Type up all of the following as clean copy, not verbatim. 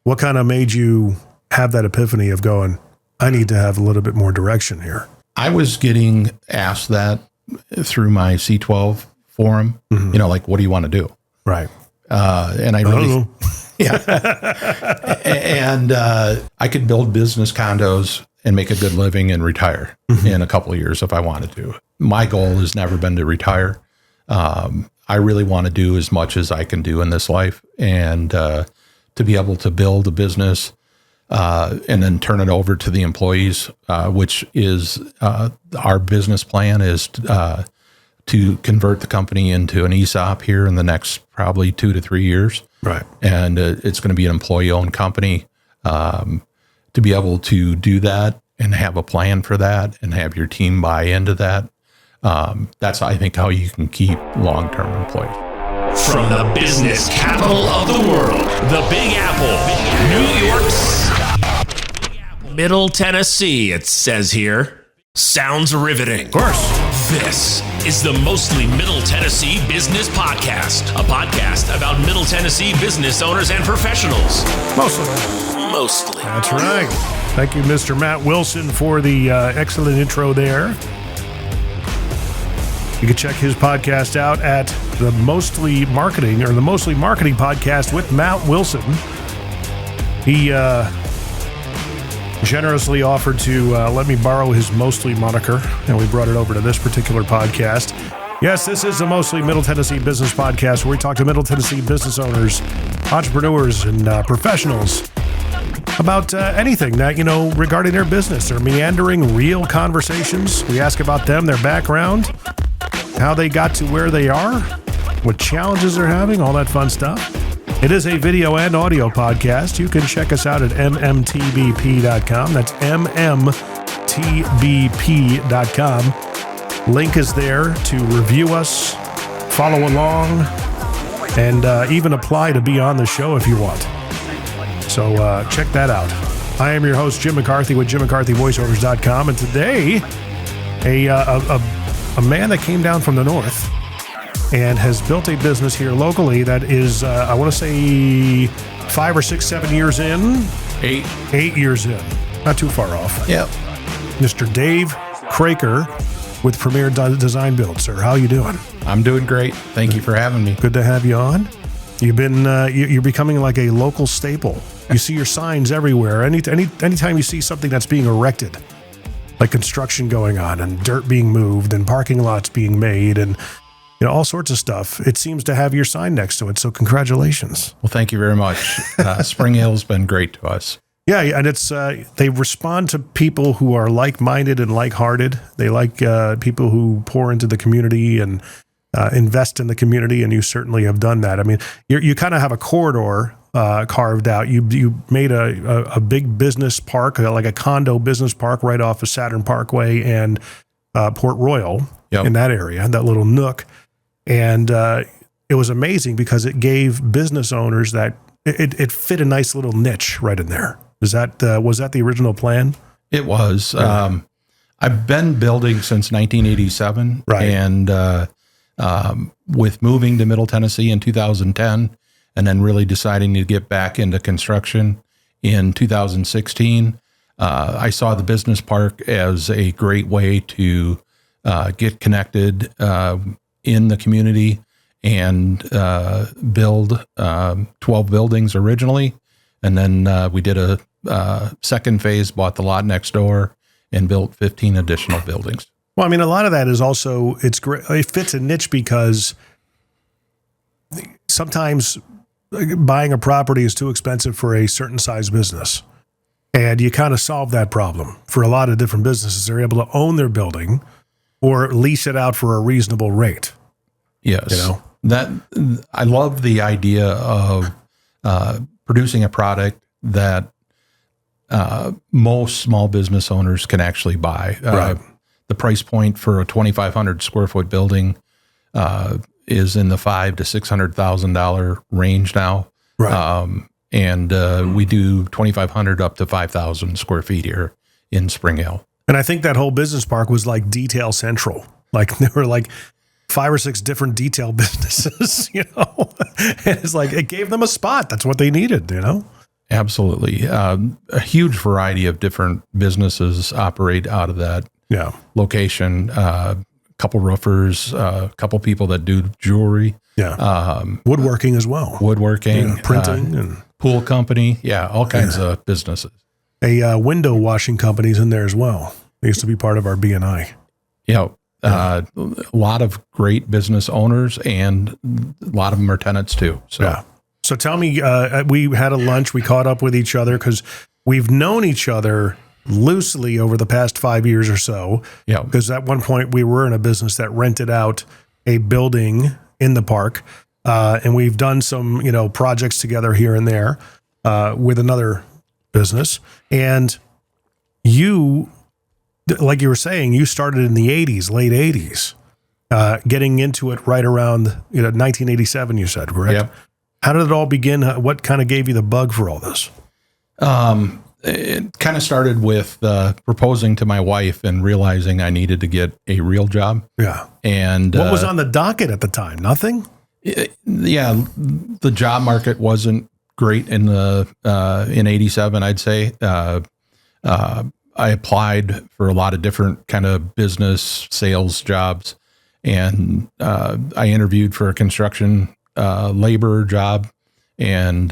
What kind of made you have that epiphany of going, I need to have a little bit more direction here? I was getting asked that through my C12 forum, like, what do you want to do? Right. And I really, and I could build business condos and make a good living and retire in a couple of years if I wanted to. My goal has never been to retire. I really want to do as much as I can do in this life, and to be able to build a business and then turn it over to the employees, which is our business plan is to convert the company into an ESOP here in the next probably 2 to 3 years. Right. And it's going to be an employee-owned company. To be able to do that and have a plan for that and have your team buy into that, that's, I think, how you can keep long-term employees. From the business capital of the world, the Big Apple, New York, Middle Tennessee, it says here. Sounds riveting. Of course. This is the Mostly Middle Tennessee Business Podcast, a podcast about Middle Tennessee business owners and professionals. Mostly. That's right. Thank you, Mr. Matt Wilson, for the excellent intro there. You can check his podcast out at the Mostly Marketing Podcast with Matt Wilson. He generously offered to let me borrow his Mostly moniker, and we brought it over to this particular podcast. Yes, this is the Mostly Middle Tennessee Business Podcast, where we talk to Middle Tennessee business owners, entrepreneurs, and professionals about anything that, regarding their business. They're meandering, real conversations. We ask about them, their background, how they got to where they are, what challenges they're having, all that fun stuff. It is a video and audio podcast. You can check us out at MMTBP.com. That's MMTBP.com. Link is there to review us, follow along, and even apply to be on the show if you want. So check that out. I am your host, Jim McCarthy, with JimMcCarthyVoiceovers.com. And today, a man that came down from the north and has built a business here locally that is, I want to say, 5 or 6, 7 years in. 8 years in. Not too far off. Yep. Mr. Dave Craker with Premier Designbuild. Sir, how you doing? I'm doing great. Thank you for having me. Good to have you on. You've been, you're becoming like a local staple. You see your signs everywhere. Anytime you see something that's being erected, like construction going on and dirt being moved and parking lots being made and all sorts of stuff, it seems to have your sign next to it. So congratulations. Well, thank you very much. Spring Hill's been great to us. Yeah, and it's they respond to people who are like-minded and like-hearted. They like people who pour into the community and invest in the community, and you certainly have done that. I mean, you kind of have a corridor carved out. You made a big business park, like a condo business park right off of Saturn Parkway and Port Royal. Yep. In that area, that little nook. And it was amazing because it gave business owners that it fit a nice little niche right in there. Was that the original plan? It was. I've been building since 1987, right? And with moving to Middle Tennessee in 2010, and then really deciding to get back into construction in 2016, I saw the business park as a great way to get connected in the community and build 12 buildings originally. And then we did a second phase, bought the lot next door, and built 15 additional buildings. Well, I mean, a lot of that is also, it's great. It fits a niche because sometimes buying a property is too expensive for a certain size business. And you kind of solve that problem for a lot of different businesses. They're able to own their building or lease it out for a reasonable rate. Yes. That I love the idea of producing a product that most small business owners can actually buy. Right. The price point for a 2,500 square foot building is in the $500,000 to $600,000 range now. Right. And we do 2,500 up to 5,000 square feet here in Spring Hill. And I think that whole business park was like detail central. Like there were like 5 or 6 different detail businesses, And it's like, it gave them a spot. That's what they needed, Absolutely. A huge variety of different businesses operate out of that location. Couple roofers, a couple people that do jewelry. Woodworking as well. Woodworking. Printing. And pool company. Yeah, all kinds of businesses. A window washing company's in there as well. They used to be part of our BNI. A lot of great business owners, and a lot of them are tenants too. So tell me, we had a lunch, we caught up with each other because we've known each other loosely over the past 5 years or so. Because at one point we were in a business that rented out a building in the park. And we've done some, projects together here and there with another business. And you, like you were saying, you started in the 80s, late 80s, getting into it right around 1987, you said, correct? Yep. How did it all begin? What kind of gave you the bug for all this? It kind of started with proposing to my wife and realizing I needed to get a real job. Yeah. And what was on the docket at the time? Nothing? The job market wasn't great in in 87, I'd say. I applied for a lot of different kind of business sales jobs, and I interviewed for a construction labor job, and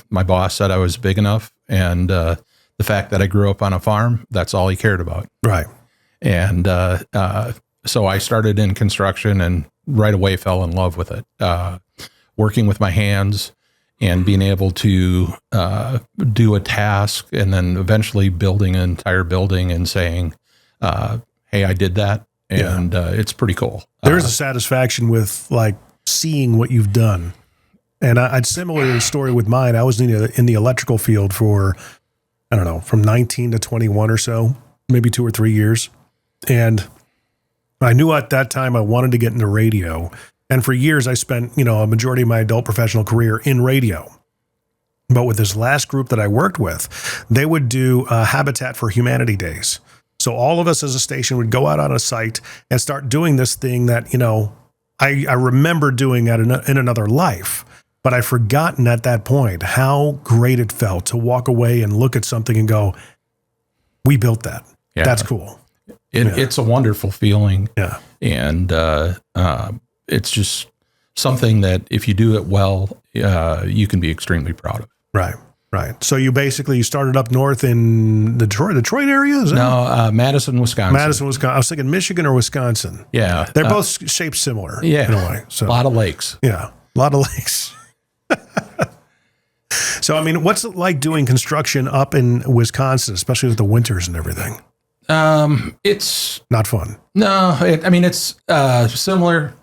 my boss said I was big enough, and the fact that I grew up on a farm, that's all he cared about. Right. And so I started in construction and right away fell in love with it, working with my hands and being able to do a task and then eventually building an entire building and saying, hey, I did that. And it's pretty cool. There is a satisfaction with like seeing what you've done. And I'd similar story with mine. I was in the electrical field for, I don't know, from 19 to 21 or so, maybe 2 or 3 years. And I knew at that time I wanted to get into radio. And for years I spent, a majority of my adult professional career in radio. But with this last group that I worked with, they would do Habitat for Humanity days. So all of us as a station would go out on a site and start doing this thing that, I remember doing in another life. But I'd forgotten at that point how great it felt to walk away and look at something and go, we built that. Yeah. That's cool. It's a wonderful feeling. Yeah. And it's just something that if you do it well, you can be extremely proud of. Right. Right. So you started up north in the Detroit area? Is that No, Madison, Wisconsin. Madison, Wisconsin. I was thinking Michigan or Wisconsin. Yeah. They're both shaped similar. Yeah. In a way. So, a lot of lakes. Yeah. A lot of lakes. So, I mean, what's it like doing construction up in Wisconsin, especially with the winters and everything? It's not fun. No, it's similar.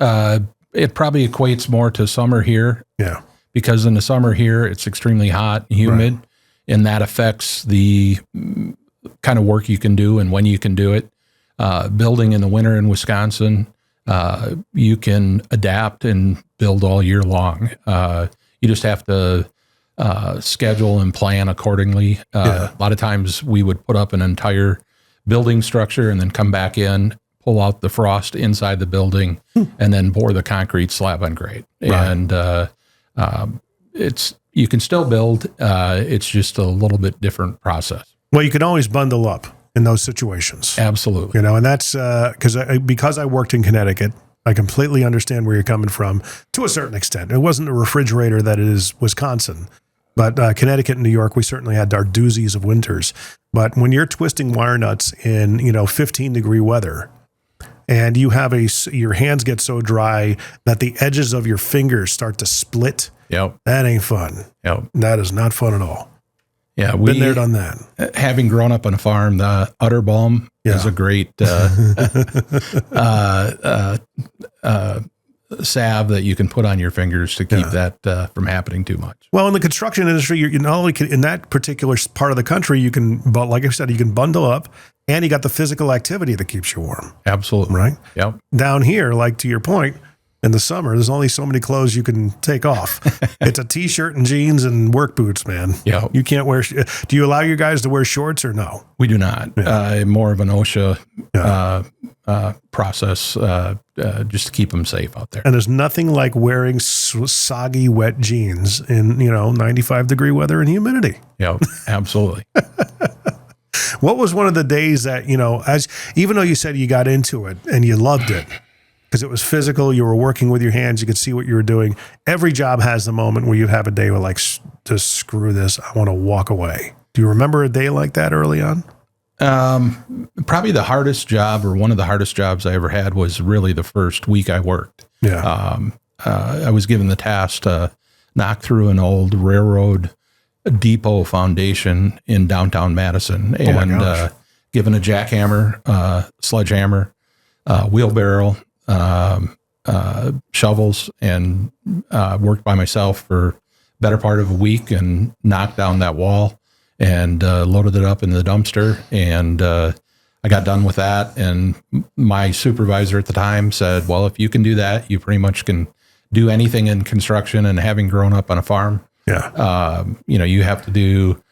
It probably equates more to summer here. Yeah. Because in the summer here, it's extremely hot and humid, right. And that affects the kind of work you can do and when you can do it. Building in the winter in Wisconsin, you can adapt and build all year long. You just have to schedule and plan accordingly. A lot of times we would put up an entire building structure and then come back in, pull out the frost inside the building, and then pour the concrete slab on grade. Right. And you can still build. It's just a little bit different process. Well, you can always bundle up in those situations. Absolutely. And that's because I worked in Connecticut, I completely understand where you're coming from to a certain extent. It wasn't a refrigerator that it is Wisconsin, but Connecticut and New York, we certainly had our doozies of winters. But when you're twisting wire nuts in 15-degree weather, and you have your hands get so dry that the edges of your fingers start to split. Yep. That ain't fun. Yep. That is not fun at all. Yeah. Been there, done that. Having grown up on a farm, the udder balm is a great salve that you can put on your fingers to keep that from happening too much. Well, in the construction industry, you not only in that particular part of the country, you can, like I said, you can bundle up, and you got the physical activity that keeps you warm. Absolutely. Right? Yep. Down here, like to your point, In the summer, there's only so many clothes you can take off. It's a t-shirt and jeans and work boots, man. Yeah. You can't wear. Do you allow your guys to wear shorts or no? We do not. Yeah. More of an OSHA process just to keep them safe out there. And there's nothing like wearing soggy, wet jeans in 95-degree weather and humidity. Yeah, absolutely. What was one of the days that even though you said you got into it and you loved it? Because it was physical, you were working with your hands, you could see what you were doing. Every job has the moment where you have a day where just screw this, I want to walk away. Do you remember a day like that early on? Probably the hardest job, or one of the hardest jobs I ever had, was really the first week I worked. Yeah. I was given the task to knock through an old railroad depot foundation in downtown Madison, and given a jackhammer, sledgehammer, wheelbarrow, shovels, and worked by myself for better part of a week and knocked down that wall and loaded it up in the dumpster. And I got done with that. And my supervisor at the time said, well, if you can do that, you pretty much can do anything in construction. And having grown up on a farm, you have to do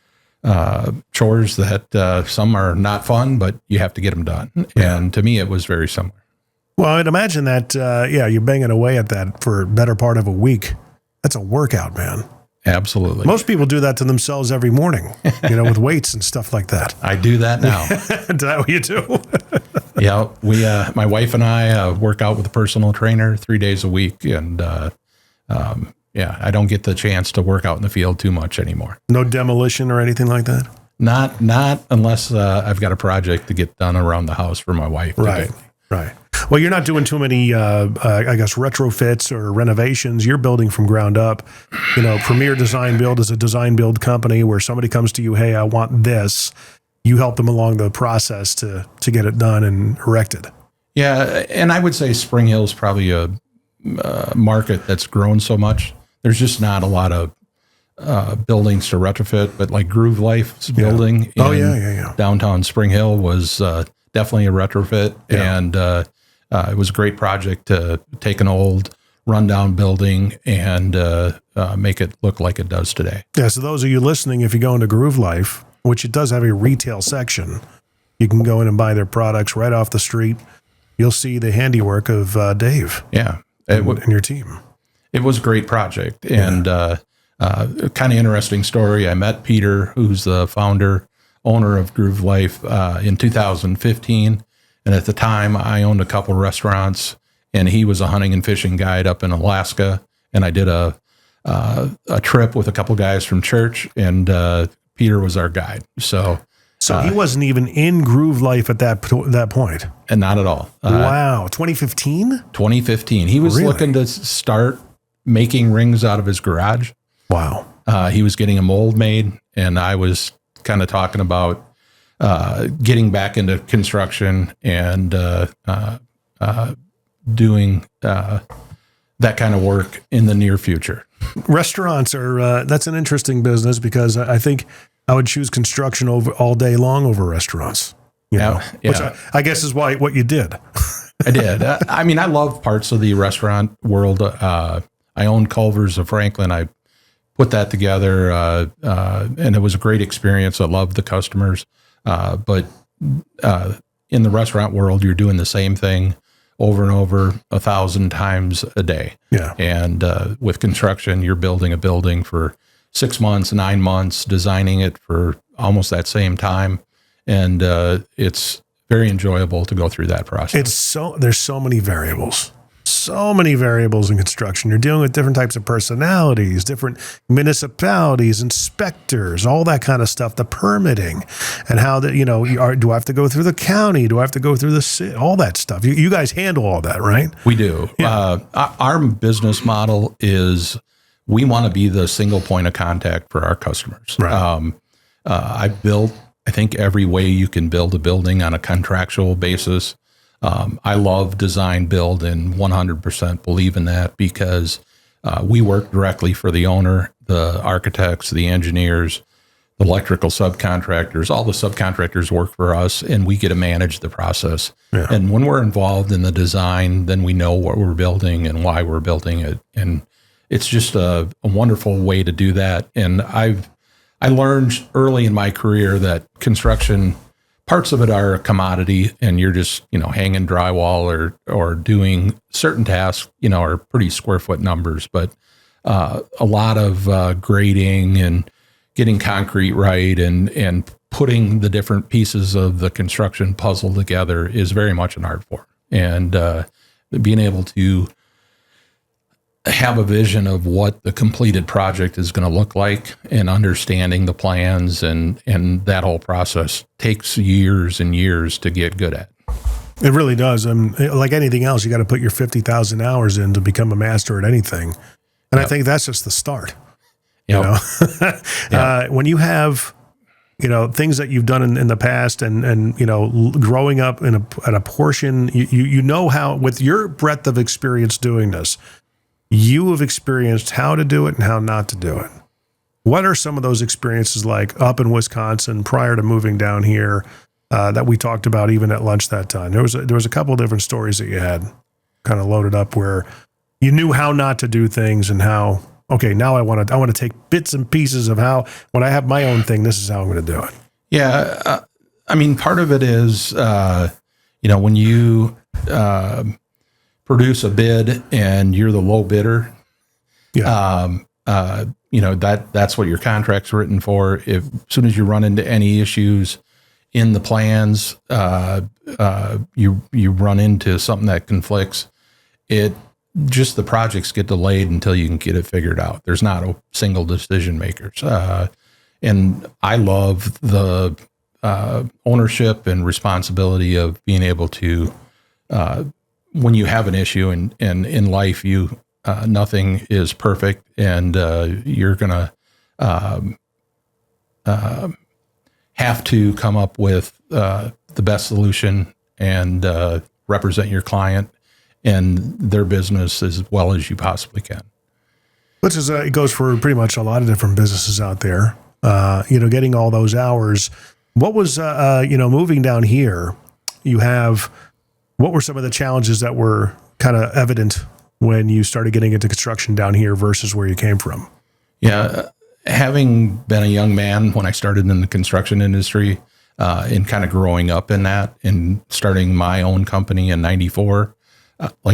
chores that some are not fun, but you have to get them done. Yeah. And to me, it was very similar. Well, I'd imagine that, you're banging away at that for a better part of a week. That's a workout, man. Absolutely. Most people do that to themselves every morning, with weights and stuff like that. I do that now. Is that what you do? Yeah. My wife and I work out with a personal trainer 3 days a week. And, I don't get the chance to work out in the field too much anymore. No demolition or anything like that? Not unless I've got a project to get done around the house for my wife. Right. Well, you're not doing too many, retrofits or renovations. You're building from ground up. Premier Design Build is a design build company where somebody comes to you, hey, I want this. You help them along the process to get it done and erected. Yeah, and I would say Spring Hill is probably a market that's grown so much. There's just not a lot of buildings to retrofit, but like Groove Life's building in downtown Spring Hill was definitely a retrofit, and it was a great project to take an old rundown building and make it look like it does today. Yeah, so those of you listening, if you go into Groove Life, which it does have a retail section, you can go in and buy their products right off the street. You'll see the handiwork of Dave and your team. It was a great project, and kind of interesting story. I met Peter, who's the owner of Groove Life, in 2015. And at the time, I owned a couple restaurants, and he was a hunting and fishing guide up in Alaska. And I did a trip with a couple guys from church, and Peter was our guide. So he wasn't even in Groove Life at that point? And not at all. Wow. 2015? 2015. He was looking to start making rings out of his garage. Wow. He was getting a mold made, and I was kind of talking about getting back into construction and doing that kind of work in the near future. Restaurants are, that's an interesting business, because I think I would choose construction all day long over restaurants, which I guess is what you did. I did. I mean, I love parts of the restaurant world. I owned Culver's of Franklin. I put that together, and it was a great experience. I loved the customers. But in the restaurant world, you're doing the same thing over and over 1,000 times a day. Yeah. And with construction, you're building a building for 6 months, 9 months, designing it for almost that same time. And it's very enjoyable to go through that process. There's so many variables. So many variables in construction. You're dealing with different types of personalities, different municipalities, inspectors, all that kind of stuff, the permitting, and how that, do I have to go through the county? Do I have to go through the city? All that stuff. You guys handle all that, right? We do. Yeah. Our business model is we want to be the single point of contact for our customers. Right. I built, I think, every way you can build a building on a contractual basis. I love design build and 100% believe in that, because we work directly for the owner, the architects, the engineers, electrical subcontractors, all the subcontractors work for us, and we get to manage the process. Yeah. And when we're involved in the design, then we know what we're building and why we're building it. And it's just a wonderful way to do that. And I learned early in my career that construction, parts of it are a commodity, and you're just, hanging drywall or doing certain tasks, are pretty square foot numbers. But a lot of grading and getting concrete right and putting the different pieces of the construction puzzle together is very much an art form. And being able to have a vision of what the completed project is going to look like and understanding the plans and that whole process takes years and years to get good at. It really does. Like anything else, you got to put your 50,000 hours in to become a master at anything. And I think that's just the start. When you have, things that you've done in the past and growing up at a portion, you know how, with your breadth of experience doing this, you have experienced how to do it and how not to do it. What are some of those experiences like up in Wisconsin prior to moving down here that we talked about even at lunch that time? There was a couple of different stories that you had kind of loaded up where you knew how not to do things and how, okay, now I want to take bits and pieces of how, when I have my own thing, this is how I'm going to do it. Yeah. Part of it is, when you produce a bid and you're the low bidder, that's what your contract's written for. As soon as you run into any issues in the plans, you run into something that conflicts, just the projects get delayed until you can get it figured out. There's not a single decision makers. And I love the ownership and responsibility of being able to, when you have an issue and in life, nothing is perfect, and you're going to have to come up with the best solution and represent your client and their business as well as you possibly can. Which is, it goes for pretty much a lot of different businesses out there. Getting all those hours. What was, moving down here, what were some of the challenges that were kind of evident when you started getting into construction down here versus where you came from? Yeah. Having been a young man when I started in the construction industry, and kind of growing up in that and starting my own company in 94,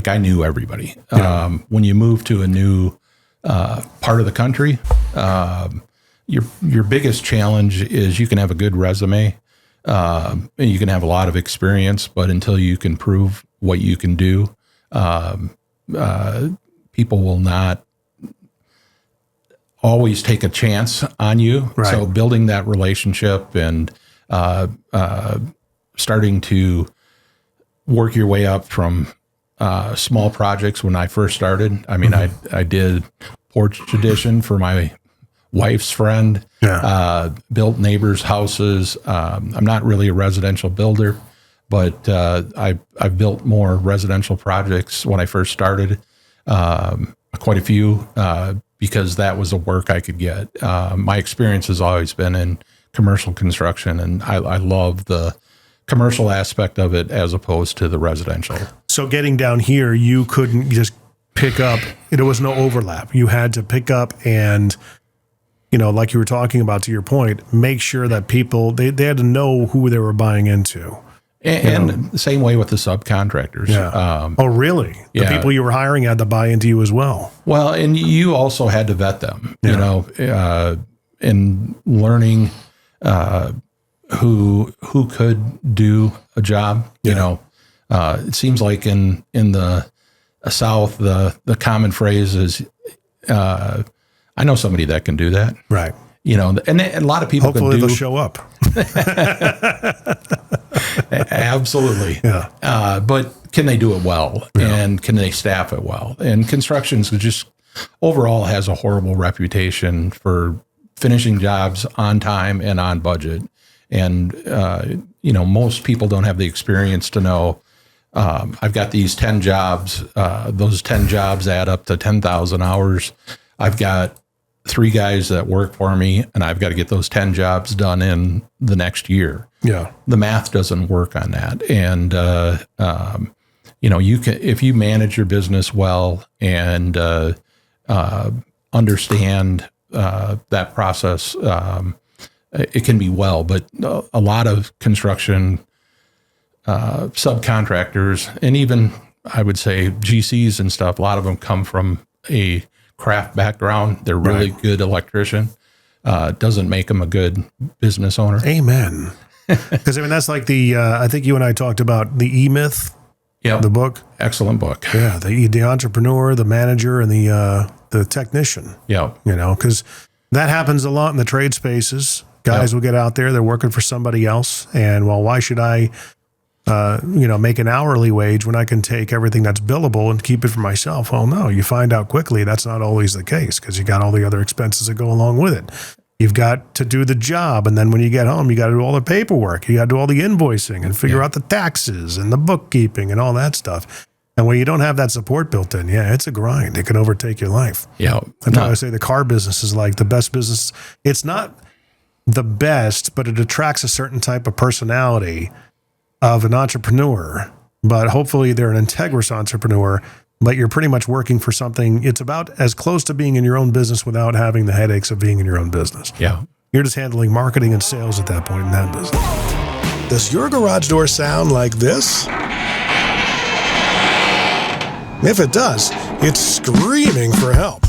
I knew everybody. Yeah. When you move to a new part of the country, your biggest challenge is you can have a good resume, and you can have a lot of experience, but until you can prove what you can do, people will not always take a chance on you. Right. So building that relationship and starting to work your way up from small projects. When I first started, I did porch addition for my wife's friend, built neighbors' houses. I'm not really a residential builder, but I've built more residential projects when I first started, quite a few, because that was the work I could get. My experience has always been in commercial construction, and I love the commercial aspect of it as opposed to the residential. So getting down here, you couldn't just pick up, there was no overlap. You had to pick up and, like you were talking about, to your point, make sure that people, they had to know who they were buying into. And the same way with the subcontractors. Yeah. Oh, really? The people you were hiring had to buy into you as well. Well, and you also had to vet them, in learning who could do a job. It seems like in the South, the common phrase is, I know somebody that can do that. Right. And a lot of people hopefully they'll show up. Absolutely. Yeah. But can they do it well? Yeah. And can they staff it well? And construction just overall has a horrible reputation for finishing jobs on time and on budget. And, most people don't have the experience to know, I've got these 10 jobs. Those 10 jobs add up to 10,000 hours. I've got 3 guys that work for me, and I've got to get those 10 jobs done in the next year. Yeah. The math doesn't work on that. And, you can, if you manage your business well and understand that process, it can be well. But a lot of construction subcontractors, and even I would say GCs and stuff, a lot of them come from a craft background. They're really good electrician. Doesn't make them a good business owner. Amen. Because I mean, that's like the, I think you and I talked about the E-Myth, the book. Excellent book. Yeah. The entrepreneur, the manager, and the technician. Yeah. Because that happens a lot in the trade spaces. Guys will get out there, they're working for somebody else. And well, why should I, make an hourly wage when I can take everything that's billable and keep it for myself? Well, no, you find out quickly that's not always the case, because you got all the other expenses that go along with it. You've got to do the job. And then when you get home, you got to do all the paperwork. You got to do all the invoicing and figure out the taxes and the bookkeeping and all that stuff. And when you don't have that support built in, it's a grind. It can overtake your life. Yeah. That's why I say the car business is like the best business. It's not the best, but it attracts a certain type of personality of an entrepreneur. But hopefully they're an integrous entrepreneur, but you're pretty much working for something. It's about as close to being in your own business without having the headaches of being in your own business. Yeah. You're just handling marketing and sales at that point in that business. Does your garage door sound like this? If it does, it's screaming for help.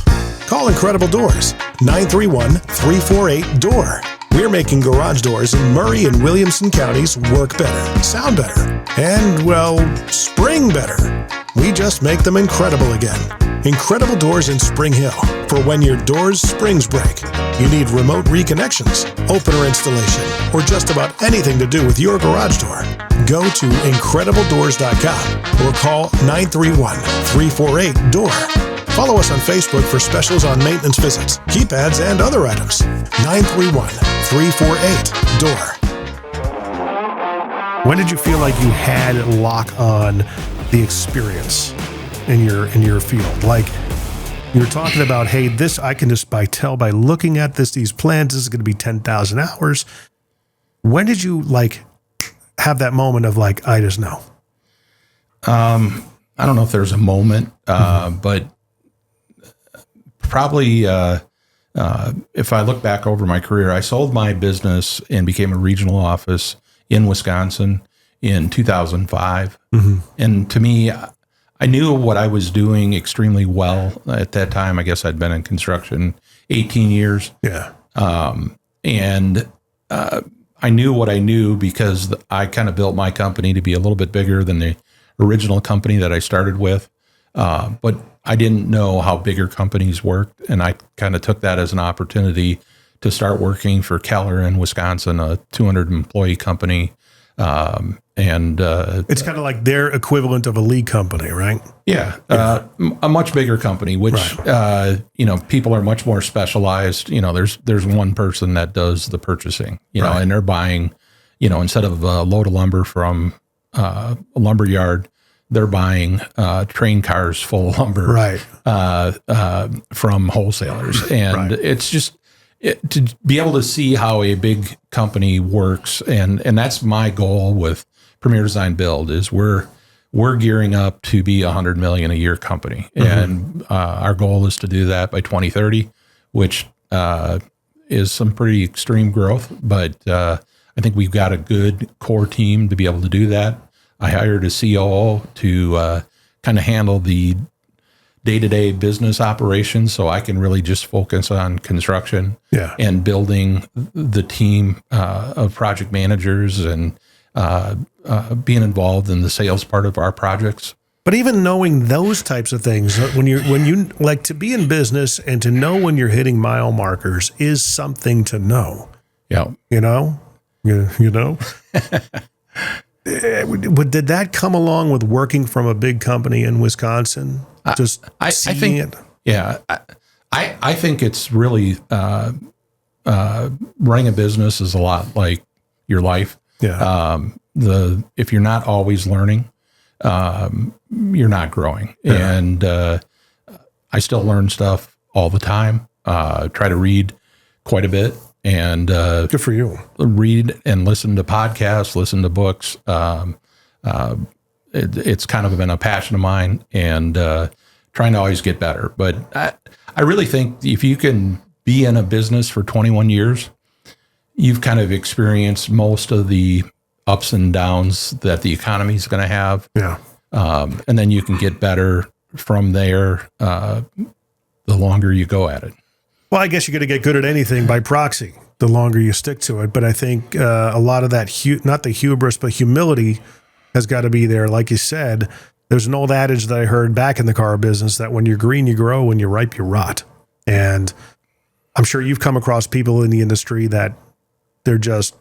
Call Incredible Doors, 931-348-DOOR. We're making garage doors in Maury and Williamson counties work better, sound better, and, well, spring better. We just make them incredible again. Incredible Doors in Spring Hill. For when your door's springs break, you need remote reconnections, opener installation, or just about anything to do with your garage door. Go to IncredibleDoors.com or call 931-348-DOOR. Follow us on Facebook for specials on maintenance visits, keypads, and other items. 931-348-DOOR. When did you feel like you had lock on the experience in your field? Like you're talking about, hey, this I can just tell by looking at these plans, this is going to be 10,000 hours. When did you have that moment of I just know? I don't know if there's a moment, but probably if I look back over my career, I sold my business and became a regional office in Wisconsin in 2005. Mm-hmm. And to me, I knew what I was doing extremely well at that time. I guess I'd been in construction 18 years. Yeah. And I knew what I knew because I kind of built my company to be a little bit bigger than the original company that I started with. But I didn't know how bigger companies worked. And I kind of took that as an opportunity to start working for Keller in Wisconsin, a 200 employee company. It's kind of like their equivalent of a league company, right? Yeah. A much bigger company, which, people are much more specialized. There's one person that does the purchasing, and they're buying, instead of a load of lumber from a lumber yard, they're buying train cars full of lumber from wholesalers. And it's just to be able to see how a big company works. And that's my goal with Premier Design Build is we're gearing up to be $100 million a year company. Mm-hmm. And our goal is to do that by 2030, which is some pretty extreme growth. But I think we've got a good core team to be able to do that. I hired a COO to kind of handle the day-to-day business operations so I can really just focus on construction and building the team of project managers and being involved in the sales part of our projects. But even knowing those types of things, when you like to be in business and to know when you're hitting mile markers is something to know. Yeah. You know? Did that come along with working from a big company in Wisconsin? Just seeing it? Yeah. I think it's really, running a business is a lot like your life. Yeah. If you're not always learning, you're not growing. Yeah. And I still learn stuff all the time. try to read quite a bit, and good for you. Read and listen to podcasts, listen to books. It's kind of been a passion of mine, and trying to always get better. But I really think if you can be in a business for 21 years, you've kind of experienced most of the ups and downs that the economy is going to have. Yeah. And then you can get better from there the longer you go at it. Well, I guess you're going to get good at anything by proxy the longer you stick to it. But I think a lot of that, not the hubris, but humility has got to be there. Like you said, there's an old adage that I heard back in the car business that when you're green, you grow, when you're ripe, you rot. And I'm sure you've come across people in the industry that they're just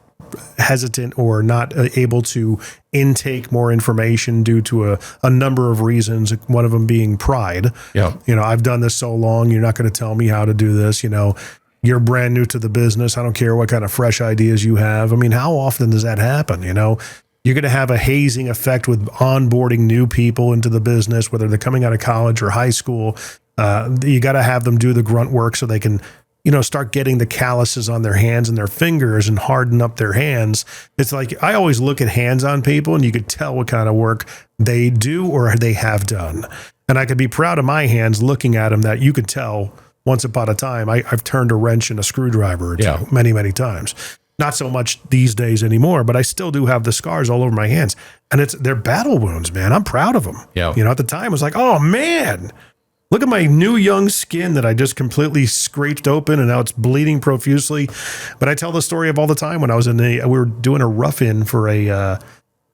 hesitant or not able to intake more information due to a number of reasons, one of them being pride. Yeah. I've done this so long, you're not going to tell me how to do this. You're brand new to the business. I don't care what kind of fresh ideas you have. I mean, how often does that happen? You're going to have a hazing effect with onboarding new people into the business, whether they're coming out of college or high school. You got to have them do the grunt work so they can start getting the calluses on their hands and their fingers and harden up their hands. It's like, I always look at hands on people and you could tell what kind of work they do or they have done. And I could be proud of my hands looking at them that you could tell once upon a time, I've turned a wrench and a screwdriver or two many, many times. Not so much these days anymore, but I still do have the scars all over my hands. And they're battle wounds, man. I'm proud of them. Yeah. At the time, I was like, oh man, look at my new young skin that I just completely scraped open and now it's bleeding profusely. But I tell the story of all the time when I was we were doing a rough-in for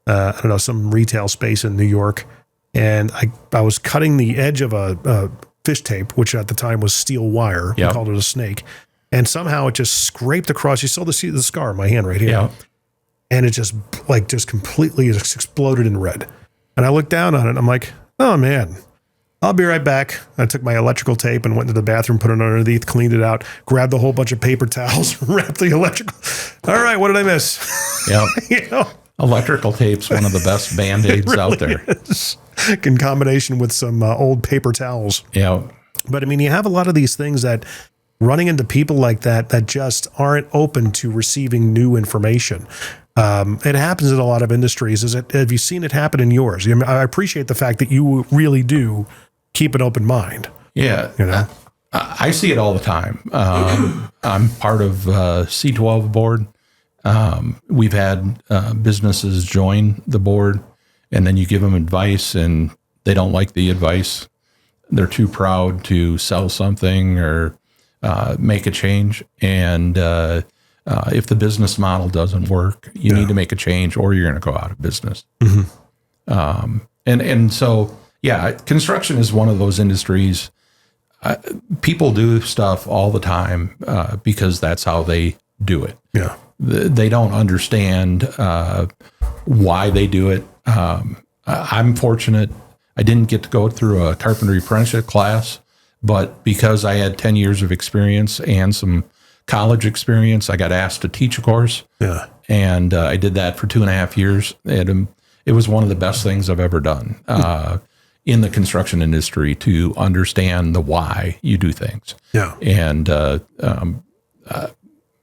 some retail space in New York. And I was cutting the edge of a fish tape, which at the time was steel wire. Yep. We called it a snake. And somehow it just scraped across. You saw the scar on my hand right here. Yeah. And it just completely exploded in red. And I looked down on it and I'm like, oh man, I'll be right back. I took my electrical tape and went to the bathroom, put it underneath, cleaned it out, grabbed a whole bunch of paper towels, wrapped the electrical. All right, what did I miss? Yeah. Electrical tape's one of the best Band-Aids really out there. Is. In combination with some old paper towels. Yeah. But I mean, you have a lot of these things that running into people like that just aren't open to receiving new information. It happens in a lot of industries. Have you seen it happen in yours? I appreciate the fact that you really do keep an open mind. Yeah. I see it all the time. I'm part of C12 board. We've had businesses join the board, and then you give them advice and they don't like the advice. They're too proud to sell something or make a change. And if the business model doesn't work, you need to make a change or you're going to go out of business. Mm-hmm. And so, construction is one of those industries. People do stuff all the time because that's how they do it. Yeah. They don't understand why they do it. I'm fortunate. I didn't get to go through a carpentry apprenticeship class, but because I had 10 years of experience and some college experience, I got asked to teach a course. Yeah. And I did that for 2.5 years. And it was one of the best things I've ever done in the construction industry, to understand the why you do things. Yeah. And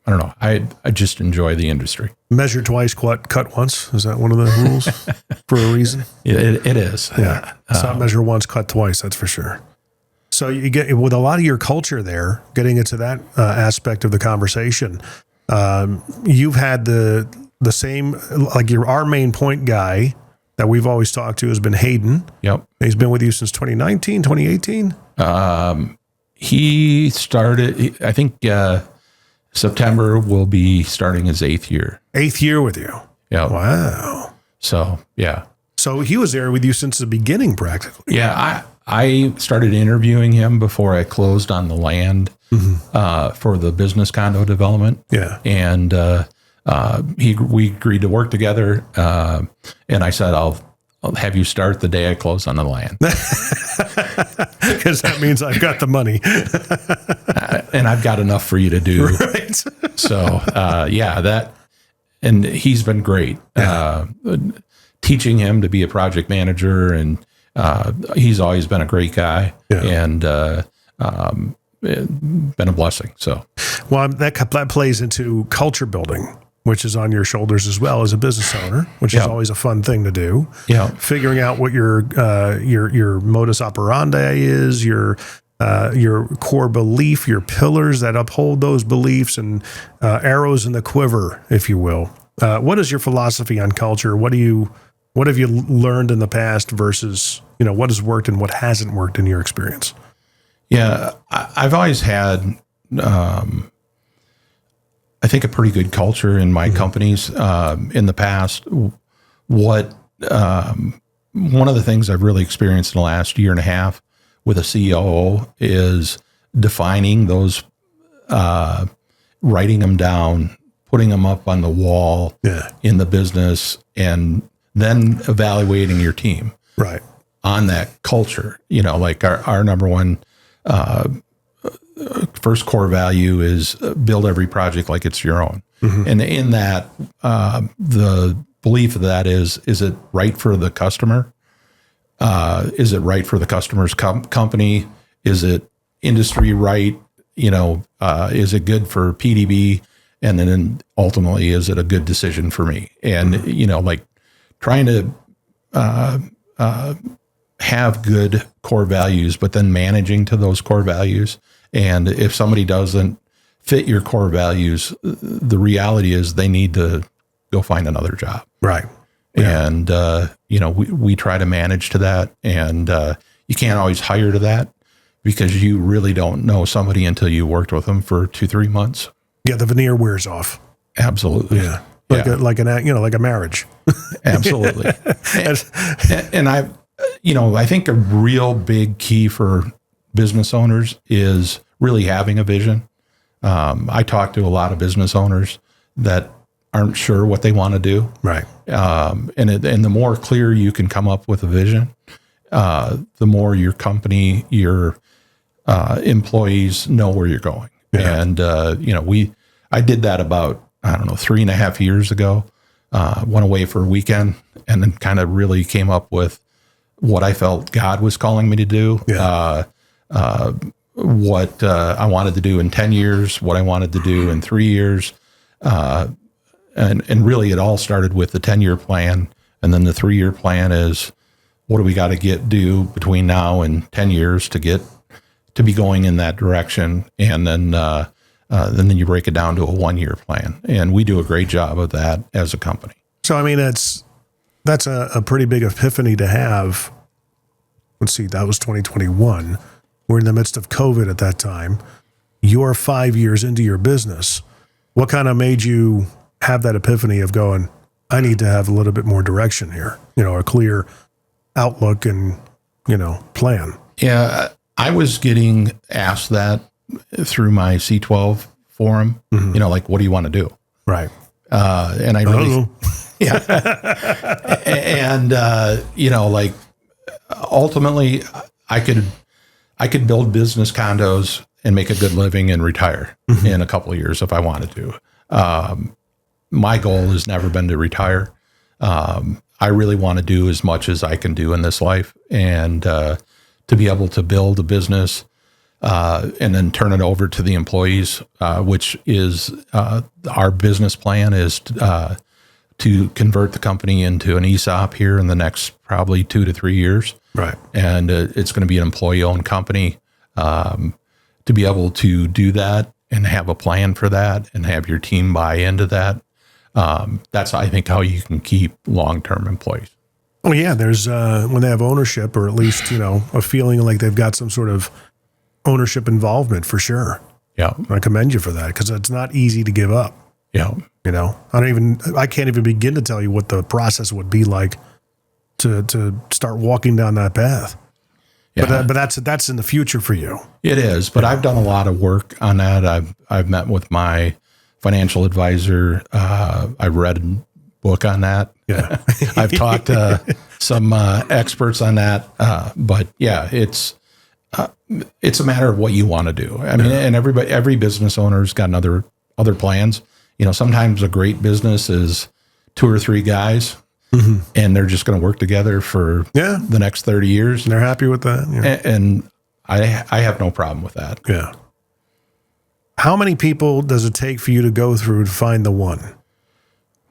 I don't know. I just enjoy the industry. Measure twice, cut once. Is that one of the rules for a reason? It is. Yeah. It's not measure once, cut twice. That's for sure. So you get with a lot of your culture there, getting into that aspect of the conversation. You've had the same, like our main point guy that we've always talked to has been Hayden. Yep. He's been with you since 2019, 2018. He started, I think, September will be starting his 8th year. 8th year with you. Yeah. Wow. So, yeah. So he was there with you since the beginning, practically. Yeah. I started interviewing him before I closed on the land for the business condo development. Yeah. And we agreed to work together. And I said, I'll have you start the day I close on the land. Because that means I've got the money. And I've got enough for you to do. Right. So, and he's been great. Yeah. Teaching him to be a project manager, and he's always been a great guy. Yeah. And, been a blessing. So, well, that plays into culture building, which is on your shoulders as well as a business owner, which is always a fun thing to do. Yeah, figuring out what your modus operandi is, your core belief, your pillars that uphold those beliefs, and arrows in the quiver, if you will. What is your philosophy on culture? What have you learned in the past versus what has worked and what hasn't worked in your experience? Yeah, I've always had, I think, a pretty good culture in my companies in the past. One of the things I've really experienced in the last year and a half with a COO is defining those, writing them down, putting them up on the wall in the business, and then evaluating your team on that culture. Like our number one first core value is build every project like it's your own. And in that, the belief of that is it right for the customer? Is it right for the customer's company? Is it industry right? Is it good for PDB? And then ultimately, is it a good decision for me? And, like trying to have good core values, but then managing to those core values. And if somebody doesn't fit your core values, the reality is they need to go find another job. Right. Yeah. And, we try to manage to that. And you can't always hire to that because you really don't know somebody until you worked with them for 2-3 months. Yeah, the veneer wears off. Absolutely. Yeah. Like a marriage. Absolutely. And I think a real big key for business owners is really having a vision. I talk to a lot of business owners that aren't sure what they want to do. Right. And the more clear you can come up with a vision, the more your company, your employees know where you're going. Yeah. And, I did that about, 3.5 years ago, went away for a weekend and then kind of really came up with what I felt God was calling me to do. Yeah. What I wanted to do in 10 years, what I wanted to do in 3 years. And really it all started with the 10-year plan. And then the 3-year plan is what do we got to do between now and 10 years to be going in that direction. And then you break it down to a 1-year plan. And we do a great job of that as a company. So, that's a pretty big epiphany to have. Let's see, that was 2021. We're in the midst of COVID at that time. You're 5 years into your business. What kind of made you have that epiphany of going, I need to have a little bit more direction here, a clear outlook and, plan? Yeah, I was getting asked that through my C12 forum, like, what do you want to do? Right. And I really, and, like ultimately I could build business condos and make a good living and retire in a couple of years if I wanted to. My goal has never been to retire. I really want to do as much as I can do in this life and to be able to build a business and then turn it over to the employees, which is our business plan is to convert the company into an ESOP here in the next probably 2 to 3 years. Right. And it's going to be an employee-owned company. To be able to do that and have a plan for that and have your team buy into that, that's, I think, how you can keep long-term employees. Well, yeah, there's when they have ownership, or at least, a feeling like they've got some sort of ownership involvement, for sure. Yeah. I commend you for that, because it's not easy to give up. Yeah. I can't even begin to tell you what the process would be like to start walking down that path. Yeah. But that's in the future for you. It is, but I've done a lot of work on that. I've met with my financial advisor. I've read a book on that. Yeah. I've talked to some experts on that. But yeah, it's a matter of what you want to do. And every business owner's got other plans. Sometimes a great business is 2 or 3 guys. Mm-hmm. And they're just going to work together for the next 30 years. And they're happy with that. Yeah. And I have no problem with that. Yeah. how many people does it take for you to go through to find the one?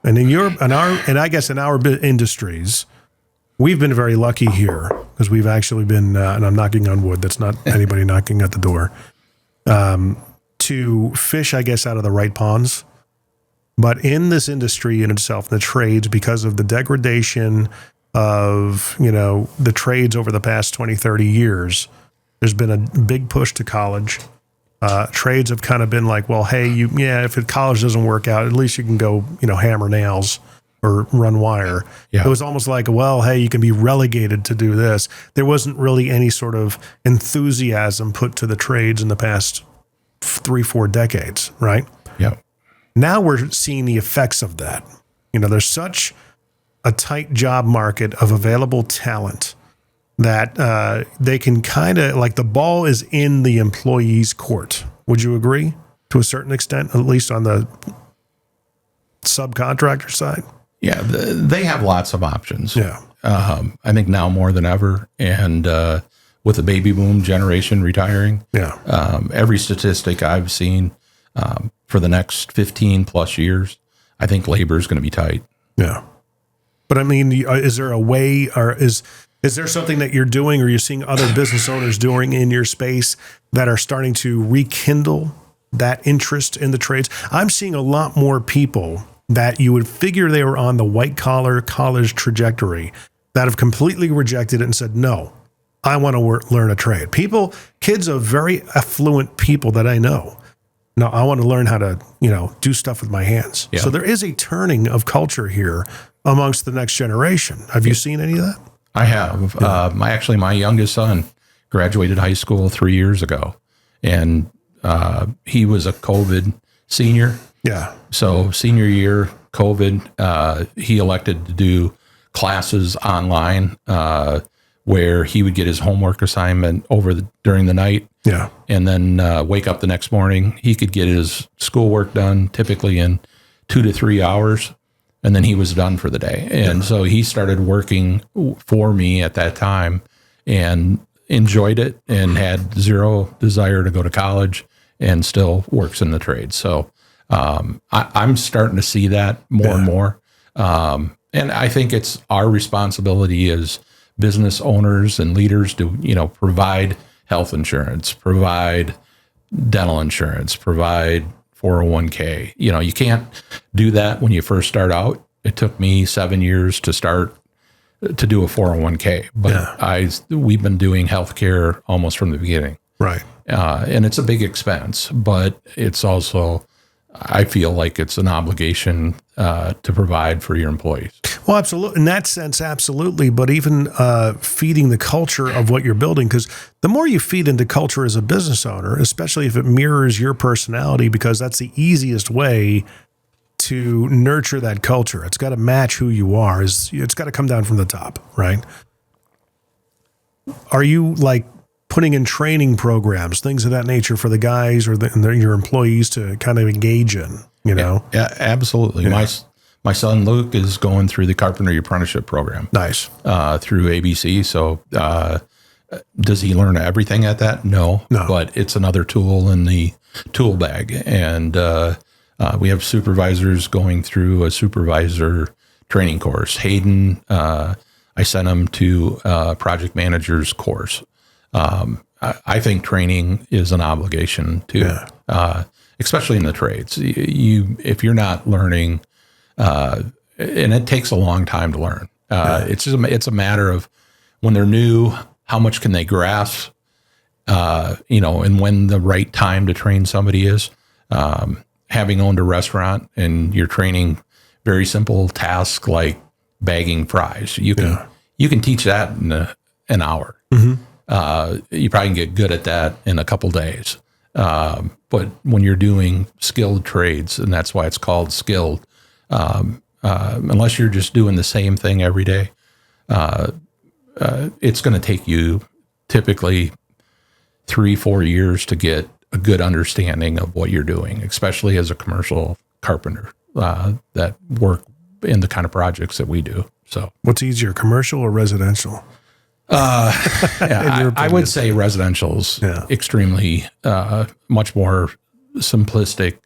And I guess in our industries, we've been very lucky here because we've actually been, and I'm knocking on wood, that's not anybody knocking at the door, to fish, I guess, out of the right ponds. But in this industry in itself, the trades, because of the degradation of, the trades over the past 20, 30 years, there's been a big push to college. Trades have kind of been like, well, hey, if college doesn't work out, at least you can go, hammer nails or run wire. Yeah. It was almost like, well, hey, you can be relegated to do this. There wasn't really any sort of enthusiasm put to the trades in the past 3-4 decades, right? Yeah. Now we're seeing the effects of that. There's such a tight job market of available talent that they can kind of, like, the ball is in the employee's court. Would you agree to a certain extent, at least on the subcontractor side? Yeah, they have lots of options. Yeah. I think now more than ever. And with the baby boom generation retiring, every statistic I've seen for the next 15 plus years, I think labor is going to be tight. Yeah. But I mean, is there a way, or is there something that you're doing or you're seeing other business owners doing in your space that are starting to rekindle that interest in the trades? I'm seeing a lot more people that you would figure they were on the white collar college trajectory that have completely rejected it and said, no, I want to learn a trade. Kids of very affluent people that I know. No, I want to learn how to, do stuff with my hands. Yeah. So there is a turning of culture here amongst the next generation. Have you seen any of that? I have. Yeah. My youngest son graduated high school 3 years ago, and he was a COVID senior. Yeah. So senior year, COVID, he elected to do classes online where he would get his homework assignment during the night. Yeah. And then wake up the next morning. He could get his schoolwork done typically in 2 to 3 hours. And then he was done for the day. And so he started working for me at that time and enjoyed it and had zero desire to go to college and still works in the trade. So I'm starting to see that more and more. And I think it's our responsibility as business owners and leaders to, provide health insurance, provide dental insurance, provide 401k. You can't do that when you first start out. It took me 7 years to do a 401k, but we've been doing healthcare almost from the beginning. Right. And it's a big expense, but it's also, I feel like it's an obligation to provide for your employees. Well, absolutely. In that sense, absolutely. But even feeding the culture of what you're building, because the more you feed into culture as a business owner, especially if it mirrors your personality, because that's the easiest way to nurture that culture. It's got to match who you are. It's got to come down from the top, right? Are you like putting in training programs, things of that nature for the guys or your employees to kind of engage in, Yeah, absolutely. Yeah. My son Luke is going through the carpentry apprenticeship program. Nice. Through ABC. So does he learn everything at that? No. But it's another tool in the tool bag. And we have supervisors going through a supervisor training course. Hayden, I sent him to a project manager's course. I think training is an obligation too, especially in the trades. If you're not learning, and it takes a long time to learn. It's a matter of when they're new, how much can they grasp, and when the right time to train somebody is. Having owned a restaurant and you're training very simple tasks like bagging fries, you can teach that in an hour. Mm-hmm. You probably can get good at that in a couple days. But when you're doing skilled trades, and that's why it's called skilled, unless you're just doing the same thing every day, it's going to take you typically 3-4 years to get a good understanding of what you're doing, especially as a commercial carpenter that work in the kind of projects that we do. So what's easier, commercial or residential? I would say residential is extremely much more simplistic.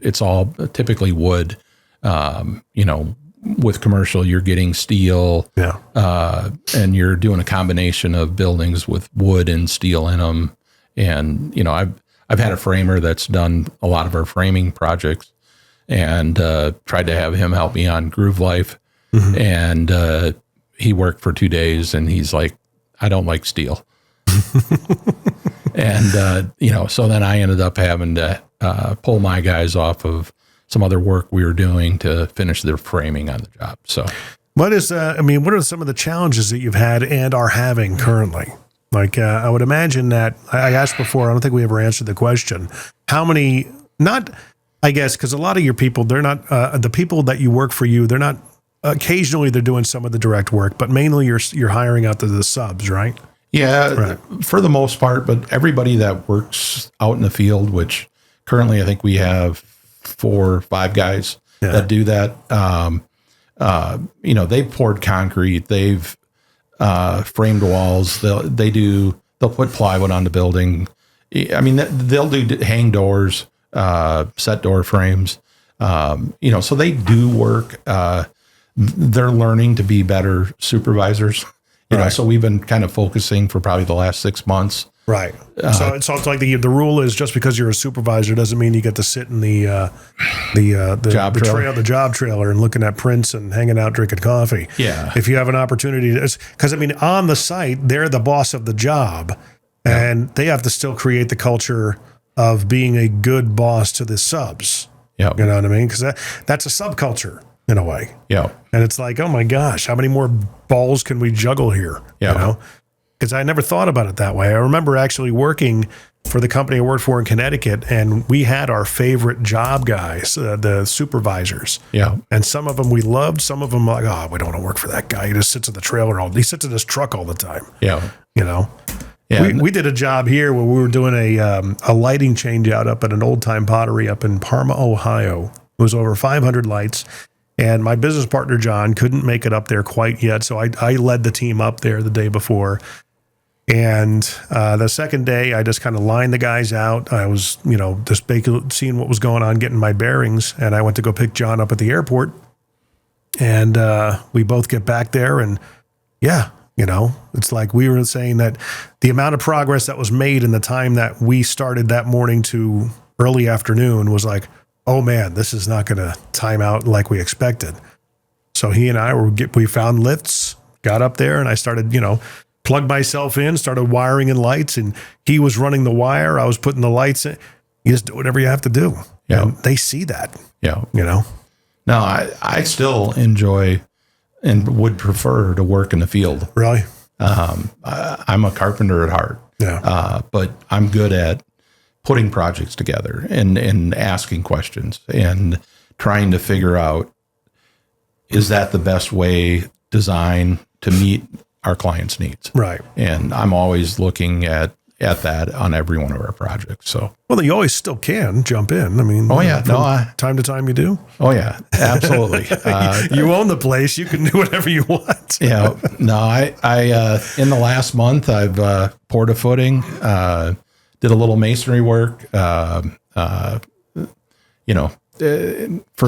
It's all typically wood. With commercial, you're getting steel, and you're doing a combination of buildings with wood and steel in them. And I've had a framer that's done a lot of our framing projects, and tried to have him help me on Groove Life. Mm-hmm. And he worked for 2 days, and he's like, I don't like steel. And so then I ended up having to pull my guys off of some other work we were doing to finish their framing on the job. So what are some of the challenges that you've had and are having currently? Like, I would imagine that I asked before, I don't think we ever answered the question, how many, because a lot of your people, they're not, the people that you work for you, they're not, occasionally they're doing some of the direct work, but mainly you're hiring out to the subs, right? Yeah, right. For the most part, but everybody that works out in the field, which currently I think we have 4 or 5 guys that do that. They've poured concrete, they've framed walls. They'll put plywood on the building. I mean, they'll do hang doors, set door frames. So they do work. They're learning to be better supervisors. So we've been kind of focusing for probably the last 6 months. Right. So it's like the rule is just because you're a supervisor doesn't mean you get to sit in the job trailer and looking at prints and hanging out drinking coffee. Yeah. If you have an opportunity, because on the site they're the boss of the job, and they have to still create the culture of being a good boss to the subs. Yeah. You know what I mean? Because that's a subculture in a way. Yeah. And it's like, oh my gosh, how many more balls can we juggle here? Yeah. Because I never thought about it that way. I remember actually working for the company I worked for in Connecticut, and we had our favorite job guys, the supervisors. Yeah. And some of them we loved, some of them like, oh, we don't want to work for that guy. He just sits in the trailer he sits in his truck all the time. Yeah. Yeah. We did a job here where we were doing a lighting change out up at an old time pottery up in Parma, Ohio. It was over 500 lights. And my business partner, John, couldn't make it up there quite yet. So I led the team up there the day before. And the second day, I just kind of lined the guys out. I was, just seeing what was going on, getting my bearings. And I went to go pick John up at the airport. And we both get back there. And it's like we were saying that the amount of progress that was made in the time that we started that morning to early afternoon was like, oh man, this is not going to time out like we expected. So he and I we found lifts, got up there, and I started, plugged myself in, started wiring in lights, and he was running the wire. I was putting the lights in. You just do whatever you have to do. Yeah. And they see that. Yeah. No, I still enjoy and would prefer to work in the field. Really? I'm a carpenter at heart. Yeah. But I'm good at putting projects together and asking questions and trying to figure out, is that the best way design to meet our clients' needs? Right. And I'm always looking at that on every one of our projects. So, well, you always still can jump in. I mean, time to time you do. Oh yeah, absolutely. You own the place. You can do whatever you want. Yeah. No, I in the last month, I've poured a footing, did a little masonry work, for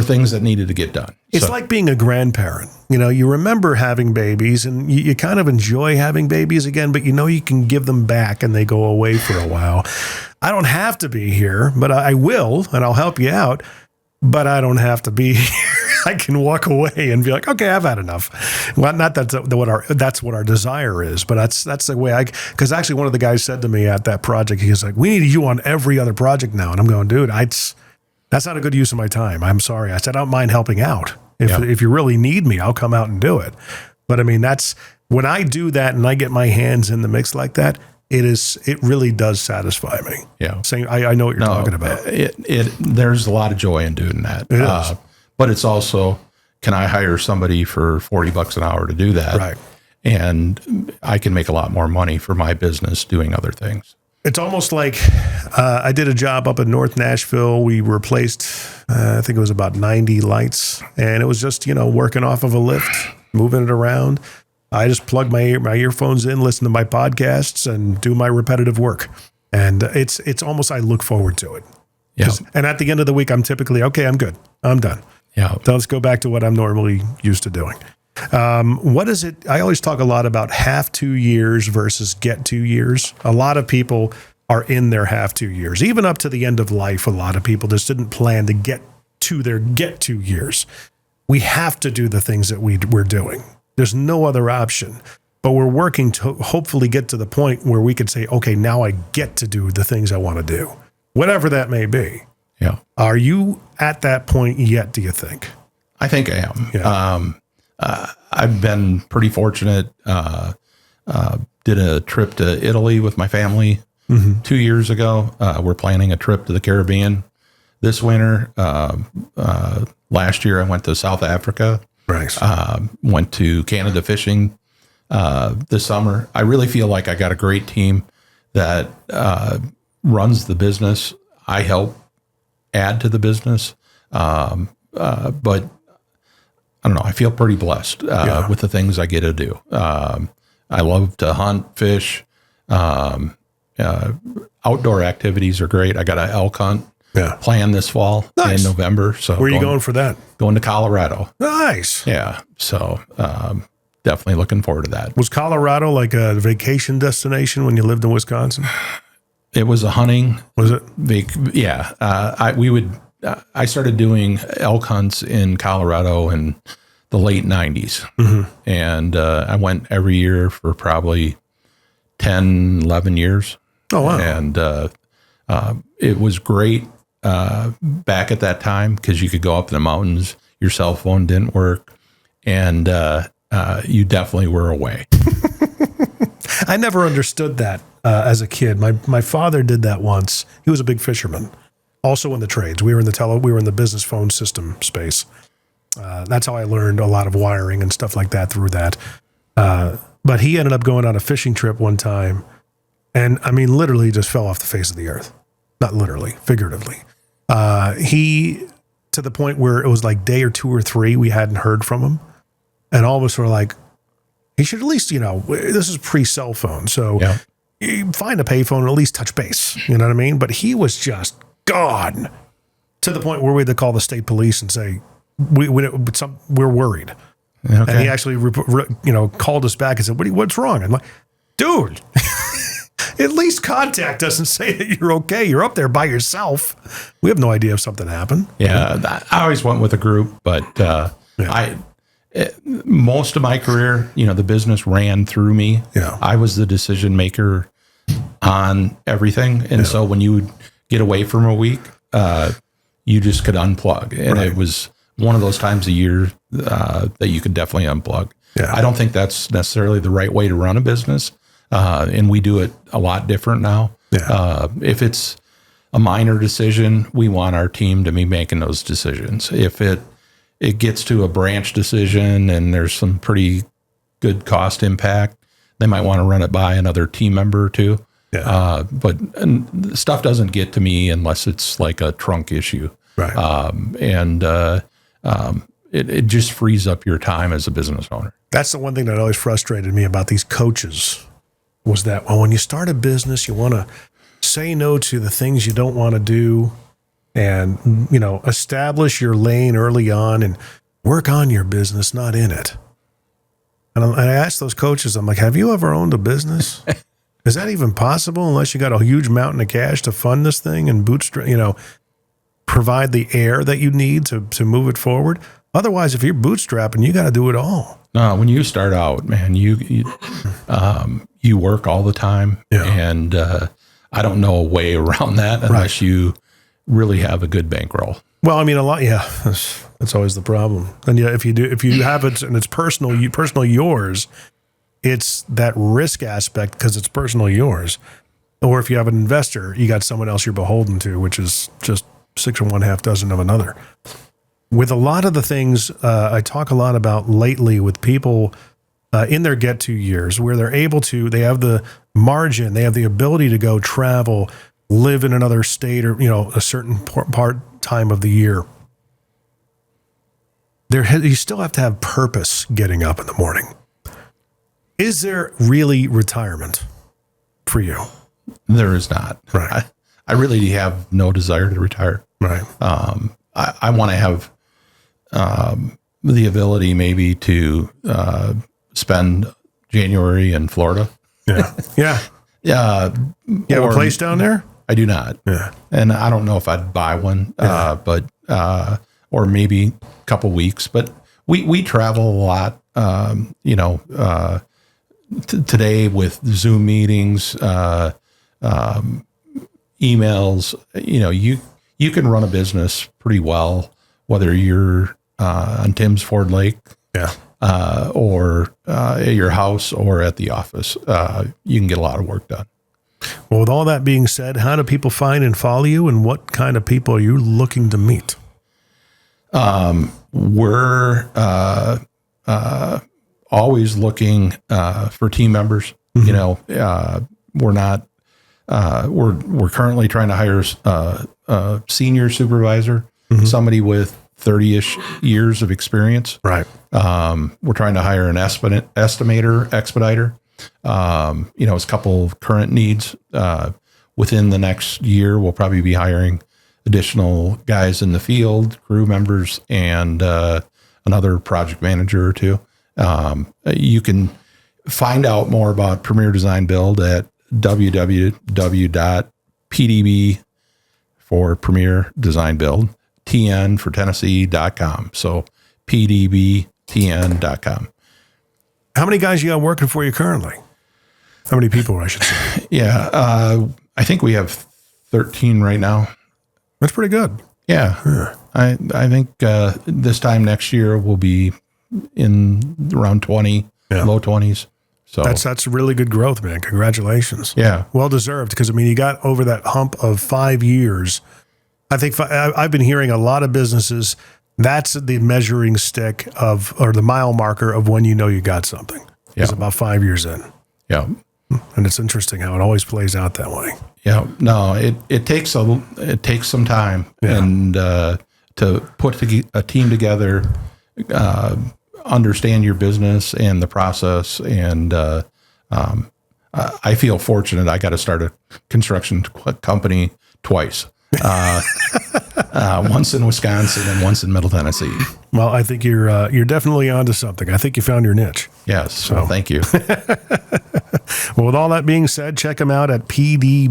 things that needed to get done. It's like being a grandparent. You remember having babies and you kind of enjoy having babies again, but you can give them back and they go away for a while. I don't have to be here, but I will, and I'll help you out, but I don't have to be here. I can walk away and be like, okay, I've had enough. Well, not that's what our desire is, but that's the way because actually one of the guys said to me at that project, he was like, we need you on every other project now. And I'm going, dude, that's not a good use of my time. I'm sorry. I said, I don't mind helping out. If you really need me, I'll come out and do it. But I mean, that's when I do that and I get my hands in the mix like that, it really does satisfy me. Yeah. Saying, I know what you're talking about. There's a lot of joy in doing that. It is. But it's also, can I hire somebody for $40 an hour to do that? Right. And I can make a lot more money for my business doing other things. It's almost like I did a job up in North Nashville. We replaced, I think it was about 90 lights, and it was just, working off of a lift, moving it around. I just plug my earphones in, listen to my podcasts, and do my repetitive work. And it's almost, I look forward to it. Yeah. And at the end of the week, I'm typically, okay, I'm good. I'm done. Yeah. So let's go back to what I'm normally used to doing. What is it? I always talk a lot about half 2 years versus get 2 years. A lot of people are in their half 2 years, even up to the end of life. A lot of people just didn't plan to get to their get 2 years. We have to do the things that we're doing. There's no other option, but we're working to hopefully get to the point where we could say, okay, now I get to do the things I want to do, whatever that may be. Yeah. Are you at that point yet, do you think? I think I am. Yeah. I've been pretty fortunate. Did a trip to Italy with my family 2 years ago. We're planning a trip to the Caribbean this winter. Last year I went to South Africa. Right. Went to Canada fishing this summer. I really feel like I got a great team that runs the business. I help add to the business. But I don't know. I feel pretty blessed with the things I get to do. I love to hunt, fish. Outdoor activities are great. I got an elk hunt planned this fall in November. So where are you going for that? Going to Colorado. Nice. Yeah. So definitely looking forward to that. Was Colorado like a vacation destination when you lived in Wisconsin? It was a hunting. Was it? Yeah. I started doing elk hunts in Colorado in the late 90s. And I went every year for probably 10, 11 years. Oh, wow. And it was great back at that time because you could go up in the mountains. Your cell phone didn't work. And you definitely were away. I never understood that as a kid. My father did that once. He was a big fisherman. Also in the trades. We were in the business phone system space. That's how I learned a lot of wiring and stuff like that through that. But he ended up going on a fishing trip one time, and I mean, literally just fell off the face of the earth. Not literally, figuratively. He, to the point where it was like day or 2 or 3, we hadn't heard from him. And all of us were like, he should at least, this is pre-cell phone. So you find a payphone and at least touch base. You know what I mean? But he was just gone to the point where we had to call the state police and say, we're worried. Okay. And he actually, called us back and said, what's wrong? I'm like, dude, at least contact us and say that you're okay. You're up there by yourself. We have no idea if something happened. Yeah. I always went with a group, but most of my career, the business ran through me. Yeah. I was the decision maker on everything. And so when you would get away from a week, you just could unplug. And it was one of those times a year that you could definitely unplug. Yeah. I don't think that's necessarily the right way to run a business. And we do it a lot different now. Yeah. If it's a minor decision, we want our team to be making those decisions. If it gets to a branch decision and there's some pretty good cost impact, they might want to run it by another team member or two. Yeah. But stuff doesn't get to me unless it's like a trunk issue. Right. It just frees up your time as a business owner. That's the one thing that always frustrated me about these coaches was that, when you start a business, you want to say no to the things you don't want to do and, establish your lane early on and work on your business, not in it. And I asked those coaches, I'm like, have you ever owned a business? Is that even possible unless you got a huge mountain of cash to fund this thing and bootstrap, provide the air that you need to move it forward? Otherwise, if you're bootstrapping, you got to do it all. No, when you start out, man, you work all the time, and I don't know a way around that unless you really have a good bankroll. Well, I mean, a lot, that's always the problem. And if you have it and it's personal yours, it's that risk aspect because it's personal yours. Or if you have an investor, you got someone else you're beholden to, which is just 6 or 1/2 dozen of another. With a lot of the things I talk a lot about lately with people in their get 2 years, where they have the margin, they have the ability to go travel, live in another state or, a certain time of the year. You still have to have purpose getting up in the morning. Is there really retirement for you? There is not. Right. I really have no desire to retire. Right. I want to have the ability maybe to spend January in Florida. Yeah. Yeah. You have a place down there? I do not. Yeah. And I don't know if I'd buy one, but or maybe a couple weeks. But we travel a lot. Today with Zoom meetings, emails, you can run a business pretty well, whether you're on Tim's Ford Lake, or at your house or at the office. You can get a lot of work done. Well, with all that being said, how do people find and follow you, and what kind of people are you looking to meet? We're always looking for team members. Mm-hmm. We're not. We're currently trying to hire a senior supervisor, mm-hmm. somebody with 30-ish years of experience. Right. We're trying to hire an estimator, expediter. It's a couple of current needs. Within the next year, we'll probably be hiring additional guys in the field, crew members, and another project manager or two. You can find out more about Premier Design Build at www.pdb for Premier Design Build, TN for Tennessee.com. So pdbtn.com. How many guys you got working for you currently? How many people, I should say? Yeah. I think we have 13 right now. That's pretty good. Yeah. I think this time next year we'll be in around 20, low 20s. So that's really good growth, man. Congratulations. Yeah. Well deserved, because, you got over that hump of 5 years. I think I've been hearing a lot of businesses, that's the measuring stick or the mile marker of when you know you got something. It's about 5 years in. Yeah. And it's interesting how it always plays out that way. Yeah. No, it takes some time and to put a team together, understand your business and the process. And I feel fortunate. I got to start a construction company twice. Once in Wisconsin and once in Middle Tennessee. Well, I think you're definitely onto something. I think you found your niche. Yes. So thank you. Well, with all that being said, check them out at pdbtn.com.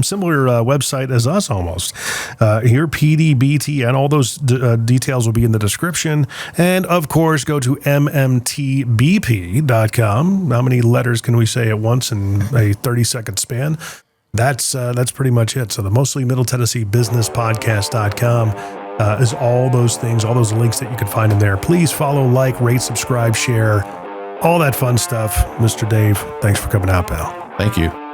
Similar website as us almost. Here, PDBTN. All those details will be in the description. And, of course, go to MMTBP.com. How many letters can we say at once in a 30-second span? That's pretty much it. So the Mostly Middle Tennessee Business Podcast.com is all those things, all those links that you can find in there. Please follow, like, rate, subscribe, share, all that fun stuff. Mr. Dave, thanks for coming out, pal. Thank you.